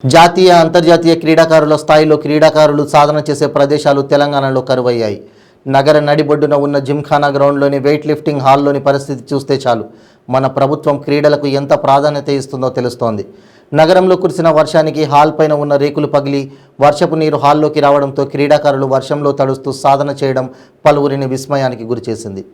జాతీయ అంతర్జాతీయ క్రీడాకారుల స్థాయిలో క్రీడాకారులు సాధన చేసే ప్రదేశాలు తెలంగాణలో కరువయ్యాయి. నగర నడిబొడ్డున ఉన్న జిమ్ఖానా గ్రౌండ్లోని వెయిట్ లిఫ్టింగ్ హాల్లోని పరిస్థితి చూస్తే చాలు మన ప్రభుత్వం క్రీడలకు ఎంత ప్రాధాన్యత ఇస్తుందో తెలుస్తోంది. నగరంలో కురిసిన వర్షానికి హాల్ పైన ఉన్న రేకులు పగిలి వర్షపు నీరు హాల్లోకి రావడంతో క్రీడాకారులు వర్షంలో తడుస్తూ సాధన చేయడం పలువురిని విస్మయానికి గురిచేసింది.